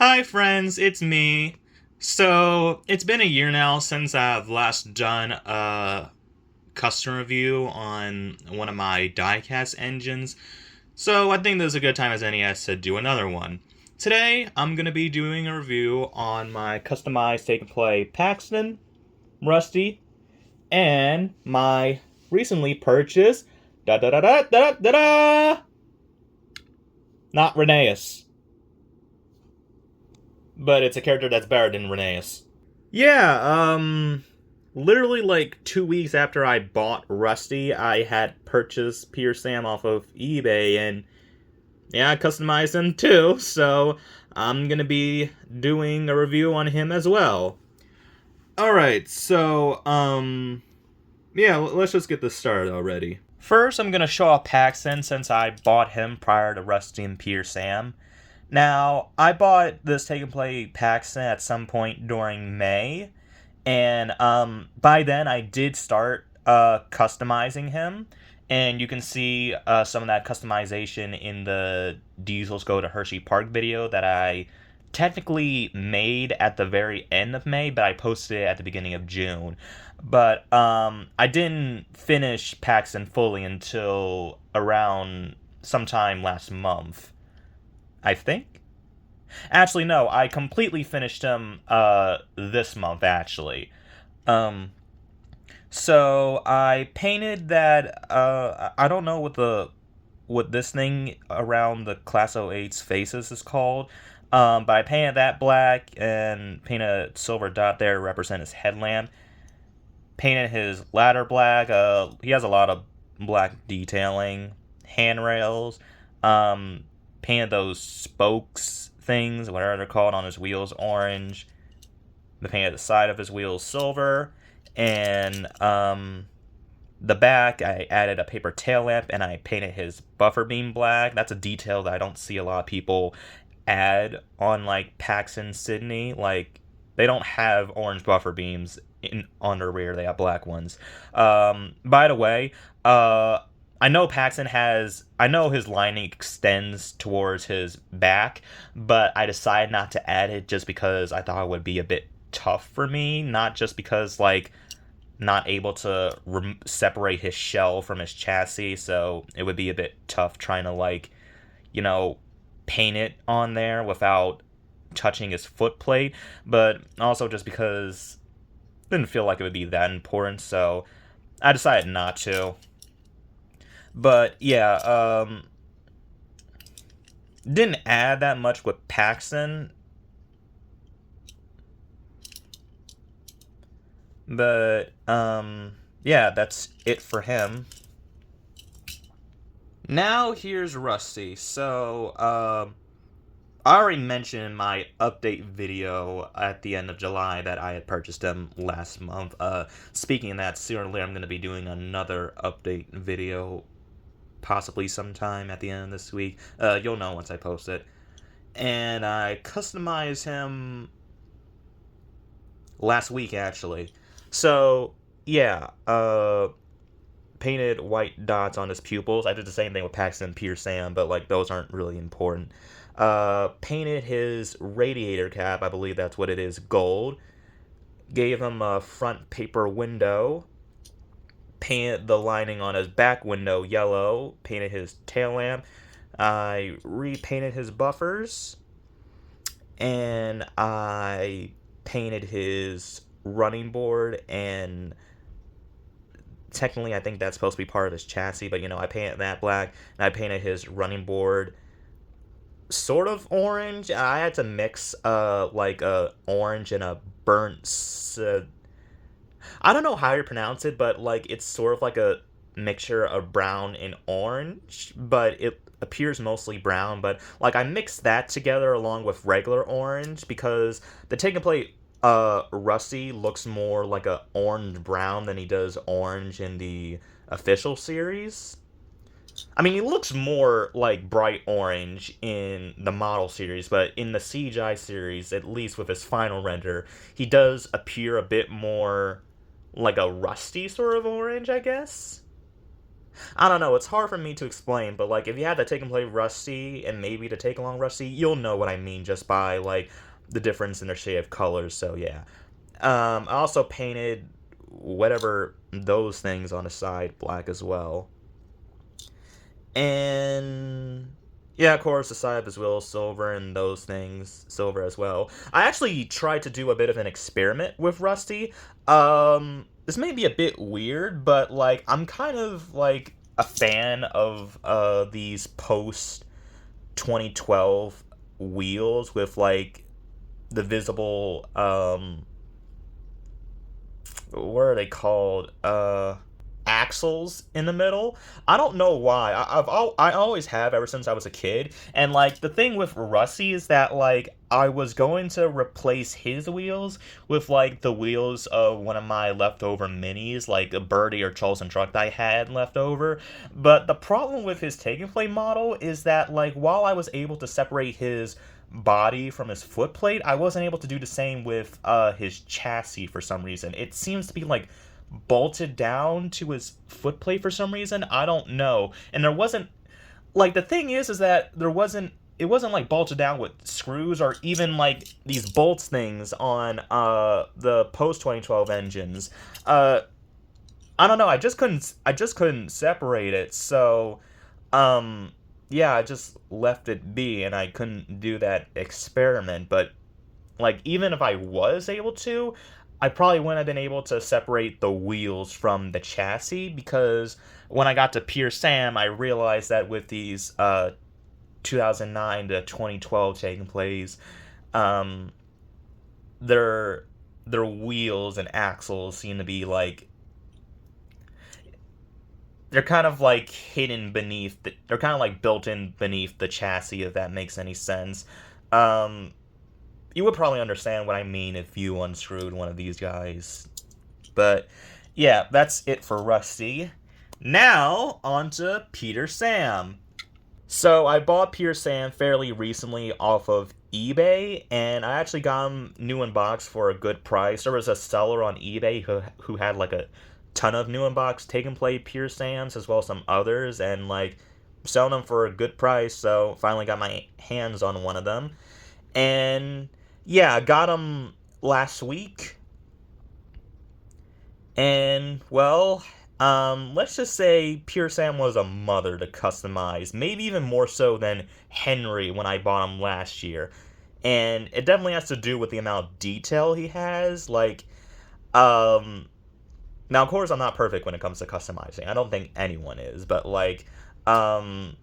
Hi, friends, it's me. So, it's been a year now since I've last done a custom review on one of my diecast engines, so I think this is a good time as any as to do another one. Today, I'm going to be doing a review on my customized take and play Paxton, Rusty, and my recently purchased da da da da da da da not Rheneas, but it's a character that's better than Rheneas. Yeah, literally like 2 weeks after I bought Rusty, I had purchased Peter Sam off of eBay, and yeah, I customized him too, so I'm gonna be doing a review on him as well. Alright, so, yeah, let's just get this started already. First, I'm gonna show off Paxton since I bought him prior to Rusty and Peter Sam. Now, I bought this Take and Play Paxton at some point during May, and by then I did start customizing him, and you can see some of that customization in the Diesels Go to Hershey Park video that I technically made at the very end of May, but I posted it at the beginning of June. But I didn't finish Paxton fully until around sometime last month, I think. Actually, no, I completely finished him this month, actually. Um, so I painted that, I don't know what this thing around the Class 08's faces is called, but I painted that black and painted a silver dot there to represent his headlamp. Painted his ladder black, he has a lot of black detailing, handrails, painted those spokes things, whatever they're called, on his wheels orange. The paint at the side of his wheels silver, and the back I added a paper tail lamp and I painted his buffer beam black. That's a detail that I don't see a lot of people add on like Paxton Sydney. Like, they don't have orange buffer beams on their rear, they have black ones. By the way, I know I know his lining extends towards his back, but I decided not to add it just because I thought it would be a bit tough for me, not just because, like, not able to separate his shell from his chassis, so it would be a bit tough trying to, like, you know, paint it on there without touching his foot plate, but also just because I didn't feel like it would be that important, so I decided not to. But yeah, didn't add that much with Paxton, but yeah, that's it for him. Now here's Rusty. So I already mentioned in my update video at the end of July that I had purchased him last month. Speaking of that, sooner or later I'm going to be doing another update video, possibly sometime at the end of this week. You'll know once I post it. And I customized him last week, actually. So, yeah, painted white dots on his pupils. I did the same thing with Paxton and Peter Sam, but, like, those aren't really important. Painted his radiator cap, I believe that's what it is, gold. Gave him a front paper window. Painted the lining on his back window yellow. Painted his tail lamp. I repainted his buffers. And I painted his running board, and technically I think that's supposed to be part of his chassis, but I painted that black, and I painted his running board sort of orange. I had to mix like a orange and a burnt I don't know how you pronounce it, but like it's sort of like a mixture of brown and orange, but it appears mostly brown. But like I mixed that together along with regular orange because the Take and Play Rusty looks more like a orange brown than he does orange in the official series. I mean, he looks more like bright orange in the model series, but in the CGI series, at least with his final render, he does appear a bit more like a rusty sort of orange, I guess. I don't know, it's hard for me to explain, but like if you had to take and play Rusty and maybe to take along Rusty, you'll know what I mean just by like the difference in their shade of colors. So yeah. I also painted whatever those things on the side black as well. And yeah, of course, the side of his wheel is silver and those things silver as well. I actually tried to do a bit of an experiment with Rusty. This may be a bit weird, but like I'm kind of like a fan of these post 2012 wheels with like the visible what are they called? Axles in the middle. I don't know why. I always have ever since I was a kid. And like the thing with Rusty is that like I was going to replace his wheels with like the wheels of one of my leftover minis, like a Birdie or Charleston truck that I had left over. But the problem with his take and play model is that like while I was able to separate his body from his footplate, I wasn't able to do the same with his chassis for some reason. It seems to be like bolted down to his footplate for some reason. I don't know. And there wasn't like the thing is that there wasn't it wasn't like bolted down with screws or even like these bolts things on the post 2012 engines. I don't know, I just couldn't separate it. So yeah, I just left it be and I couldn't do that experiment, but like even if I was able to, I probably wouldn't have been able to separate the wheels from the chassis because when I got to Pure Sam, I realized that with these 2009 to 2012 taking place, um, their their wheels and axles seem to be like they're kind of like hidden beneath they're kind of like built in beneath the chassis, if that makes any sense. Um, you would probably understand what I mean if you unscrewed one of these guys. But yeah, that's it for Rusty. Now, on to Peter Sam. So I bought Peter Sam fairly recently off of eBay, and I actually got him new in box for a good price. There was a seller on eBay who had like a ton of new in box take and play Peter Sams as well as some others, and like selling them for a good price. So finally got my hands on one of them. And yeah, I got him last week. And well, let's just say Pure Sam was a mother to customize, maybe even more so than Henry when I bought him last year. And it definitely has to do with the amount of detail he has. Like, um, now of course I'm not perfect when it comes to customizing. I don't think anyone is, but like, um,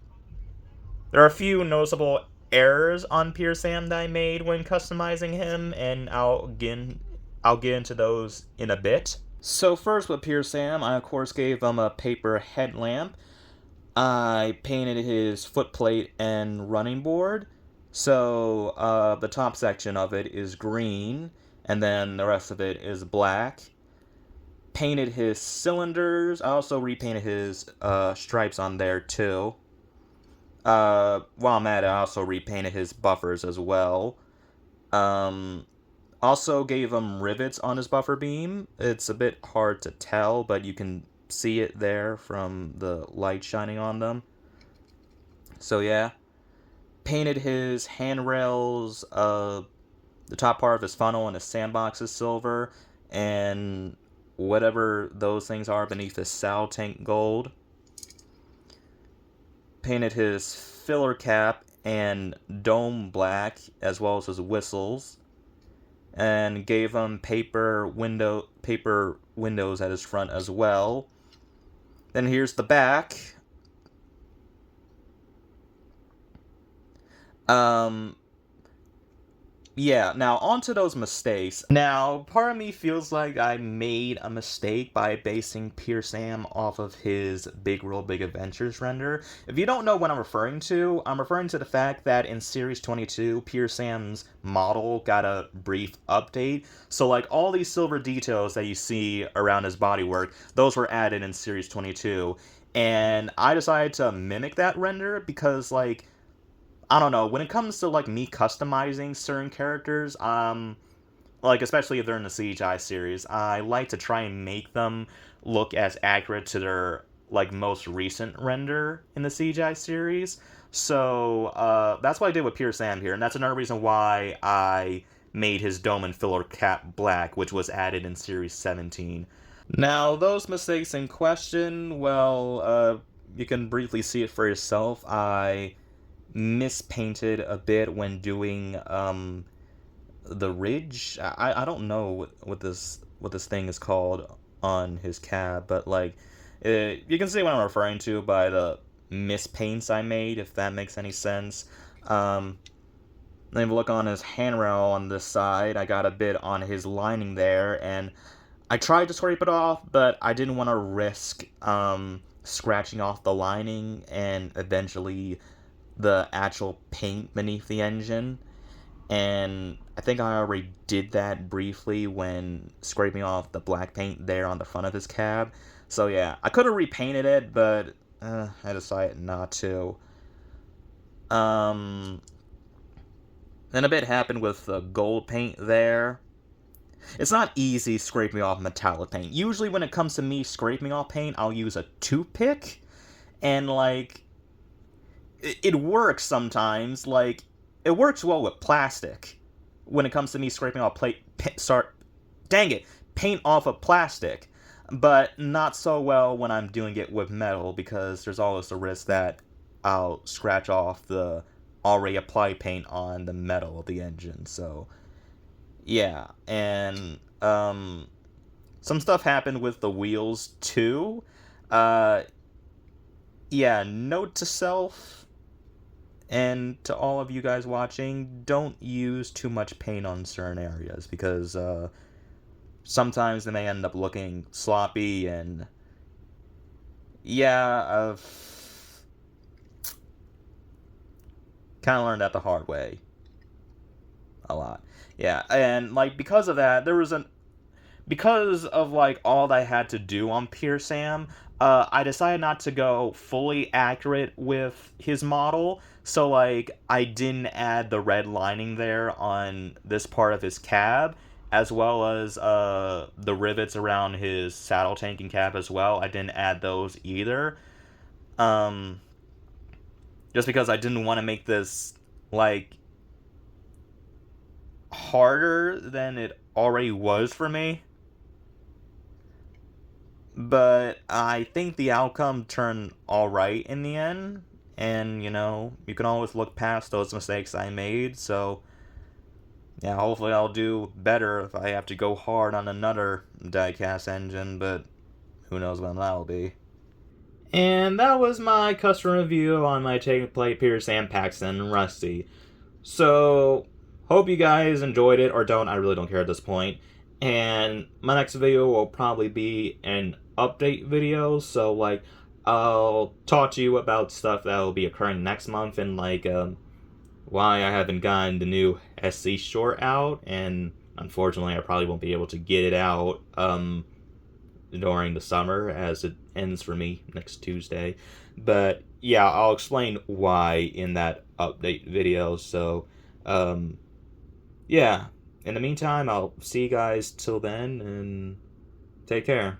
there are a few noticeable errors on Pure Sam that I made when customizing him, and I'll get into those in a bit. So first with Pure Sam, I of course gave him a paper headlamp. I painted his footplate and running board. So the top section of it is green, and then the rest of it is black. Painted his cylinders. I also repainted his stripes on there too. While I'm at it, I also repainted his buffers as well. Um, Also gave him rivets on his buffer beam. It's a bit hard to tell, but you can see it there from the light shining on them. So yeah, painted his handrails, the top part of his funnel and his sandbox is silver, and whatever those things are beneath his saddle tank gold. Painted his filler cap and dome black, as well as his whistles, and gave him paper windows at his front as well. Then here's the back. Um, yeah, now onto those mistakes. Now, part of me feels like I made a mistake by basing Pure Sam off of his Big Real Big Adventures render. If you don't know what I'm referring to the fact that in Series 22, Pure Sam's model got a brief update. So, like, all these silver details that you see around his bodywork, those were added in Series 22. And I decided to mimic that render because, like, I don't know, when it comes to like me customizing certain characters, like especially if they're in the CGI series, I like to try and make them look as accurate to their like most recent render in the CGI series. So that's what I did with Pure Sam here, and that's another reason why I made his dome and filler cap black, which was added in Series 17. Now, those mistakes in question, well, you can briefly see it for yourself. I mispainted a bit when doing the ridge. I don't know what this thing is called on his cab, but like you can see what I'm referring to by the mispaints I made, if that makes any sense. Then if you look on his handrail on this side, I got a bit on his lining there, and I tried to scrape it off, but I didn't want to risk scratching off the lining and eventually the actual paint beneath the engine. And I think I already did that briefly when scraping off the black paint there on the front of his cab. So yeah, I could have repainted it, but I decided not to. Then a bit happened with the gold paint there. It's not easy scraping off metallic paint. Usually when it comes to me scraping off paint, I'll use a toothpick. And like, it works sometimes. Like, it works well with plastic. When it comes to me scraping off paint off of plastic. But not so well when I'm doing it with metal, because there's always a risk that I'll scratch off the already applied paint on the metal of the engine. So yeah, and some stuff happened with the wheels too. Yeah, note to self and to all of you guys watching, don't use too much paint on certain areas, because sometimes they may end up looking sloppy. And yeah, I've kind of learned that the hard way a lot. Yeah, and like because of that, because of like all that I had to do on Pure Sam, I decided not to go fully accurate with his model. So like I didn't add the red lining there on this part of his cab, as well as the rivets around his saddle tank and cab as well. I didn't add those either. Just because I didn't want to make this like harder than it already was for me. But I think the outcome turned alright in the end. And, you know, you can always look past those mistakes I made. So, yeah, hopefully I'll do better if I have to go hard on another diecast engine. But who knows when that'll be. And that was my custom review on my Take Plate Pure Sam Paxton Rusty. So, hope you guys enjoyed it, or don't, I really don't care at this point. And my next video will probably be an update video, so like, I'll talk to you about stuff that will be occurring next month, and like, why I haven't gotten the new SC short out, and unfortunately I probably won't be able to get it out, during the summer, as it ends for me next Tuesday. But yeah, I'll explain why in that update video. So yeah, in the meantime, I'll see you guys till then, and take care.